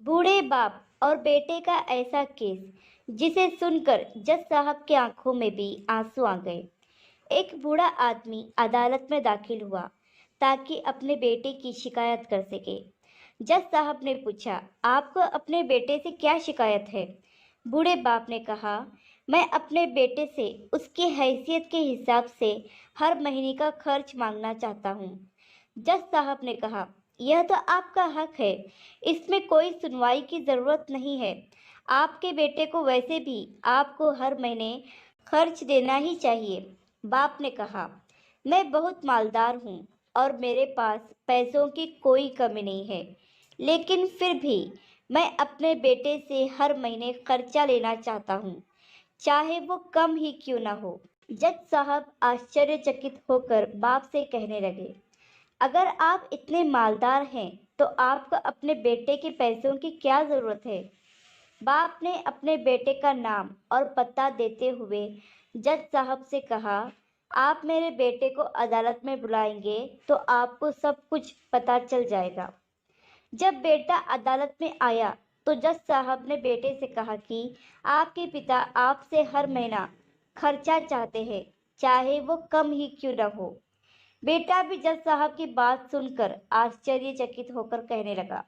बूढ़े बाप और बेटे का ऐसा केस जिसे सुनकर जज साहब की आंखों में भी आंसू आ गए। एक बूढ़ा आदमी अदालत में दाखिल हुआ ताकि अपने बेटे की शिकायत कर सके। जज साहब ने पूछा, आपको अपने बेटे से क्या शिकायत है? बूढ़े बाप ने कहा, मैं अपने बेटे से उसकी हैसियत के हिसाब से हर महीने का खर्च मांगना चाहता हूँ। जज साहब ने कहा, यह तो आपका हक है, इसमें कोई सुनवाई की ज़रूरत नहीं है। आपके बेटे को वैसे भी आपको हर महीने खर्च देना ही चाहिए। बाप ने कहा, मैं बहुत मालदार हूँ और मेरे पास पैसों की कोई कमी नहीं है, लेकिन फिर भी मैं अपने बेटे से हर महीने खर्चा लेना चाहता हूँ, चाहे वो कम ही क्यों ना हो। जज साहब आश्चर्यचकित होकर बाप से कहने लगे, अगर आप इतने मालदार हैं तो आपको अपने बेटे के पैसों की क्या ज़रूरत है? बाप ने अपने बेटे का नाम और पता देते हुए जज साहब से कहा, आप मेरे बेटे को अदालत में बुलाएंगे तो आपको सब कुछ पता चल जाएगा। जब बेटा अदालत में आया तो जज साहब ने बेटे से कहा कि आपके पिता आपसे हर महीना खर्चा चाहते हैं, चाहे वो कम ही क्यों न हो। बेटा भी जज साहब की बात सुनकर आश्चर्यचकित होकर कहने लगा,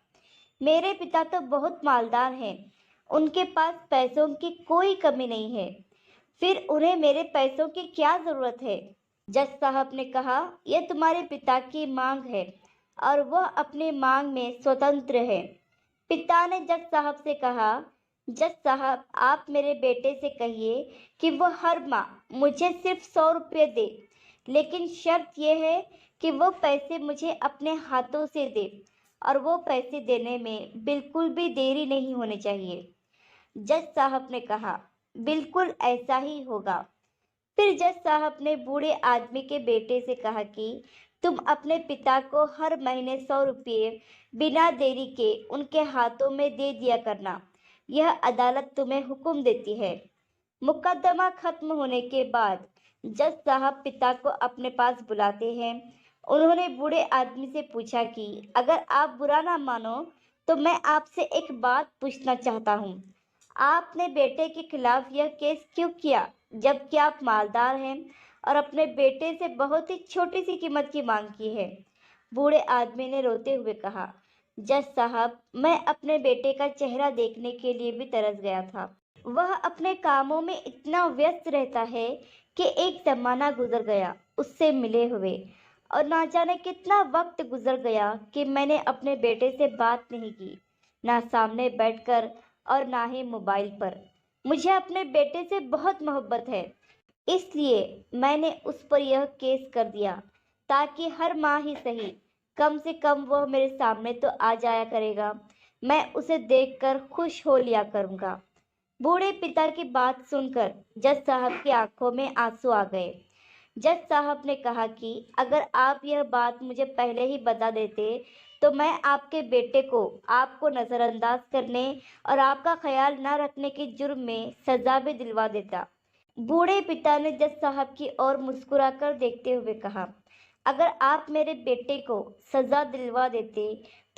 मेरे पिता तो बहुत मालदार हैं, उनके पास पैसों की कोई कमी नहीं है, फिर उन्हें मेरे पैसों की क्या ज़रूरत है? जज साहब ने कहा, यह तुम्हारे पिता की मांग है और वह अपनी मांग में स्वतंत्र है। पिता ने जज साहब से कहा, जज साहब आप मेरे बेटे से कहिए कि वो हर माह मुझे सिर्फ 100 रुपये दे, लेकिन शर्त यह है कि वो पैसे मुझे अपने हाथों से दे और वो पैसे देने में बिल्कुल भी देरी नहीं होनी चाहिए। जज साहब ने कहा, बिल्कुल ऐसा ही होगा। फिर जज साहब ने बूढ़े आदमी के बेटे से कहा कि तुम अपने पिता को हर महीने 100 रुपये बिना देरी के उनके हाथों में दे दिया करना। यह अदालत तुम्हें हुक्म देती है। मुकदमा खत्म होने के बाद जज साहब पिता को अपने पास बुलाते हैं। उन्होंने बूढ़े आदमी से पूछा कि अगर आप बुरा ना मानो तो मैं आपसे एक बात पूछना चाहता हूँ। आपने बेटे के खिलाफ यह केस क्यों किया, जबकि आप मालदार हैं और अपने बेटे से बहुत ही छोटी सी कीमत की मांग की है? बूढ़े आदमी ने रोते हुए कहा, जज साहब, मैं अपने बेटे का चेहरा देखने के लिए भी तरस गया था। वह अपने कामों में इतना व्यस्त रहता है कि एक जमाना गुजर गया उससे मिले हुए, और ना जाने कितना वक्त गुजर गया कि मैंने अपने बेटे से बात नहीं की, ना सामने बैठकर और ना ही मोबाइल पर। मुझे अपने बेटे से बहुत मोहब्बत है, इसलिए मैंने उस पर यह केस कर दिया ताकि हर माह ही सही, कम से कम वह मेरे सामने तो आ जाया करेगा। मैं उसे देखकर खुश हो लिया करूँगा। बूढ़े पिता की बात सुनकर जज साहब की आंखों में आंसू आ गए। जज साहब ने कहा कि अगर आप यह बात मुझे पहले ही बता देते तो मैं आपके बेटे को आपको नज़रअंदाज करने और आपका ख्याल न रखने के जुर्म में सजा भी दिलवा देता। बूढ़े पिता ने जज साहब की ओर मुस्कुराकर देखते हुए कहा, अगर आप मेरे बेटे को सजा दिलवा देते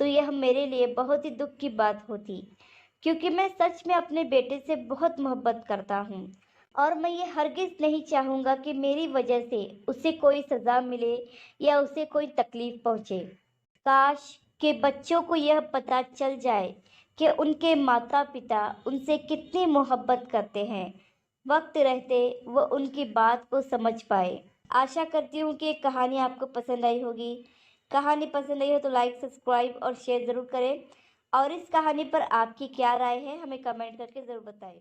तो यह मेरे लिए बहुत ही दुख की बात होती, क्योंकि मैं सच में अपने बेटे से बहुत मोहब्बत करता हूँ और मैं ये हरगिज़ नहीं चाहूँगा कि मेरी वजह से उसे कोई सज़ा मिले या उसे कोई तकलीफ़ पहुँचे। काश कि बच्चों को यह पता चल जाए कि उनके माता-पिता उनसे कितनी मोहब्बत करते हैं। वक्त रहते वो उनकी बात को समझ पाए। आशा करती हूँ कि ये कहानी आपको पसंद आई होगी। कहानी पसंद आई हो तो लाइक, सब्सक्राइब और शेयर ज़रूर करें। और इस कहानी पर आपकी क्या राय है, हमें कमेंट करके ज़रूर बताएं।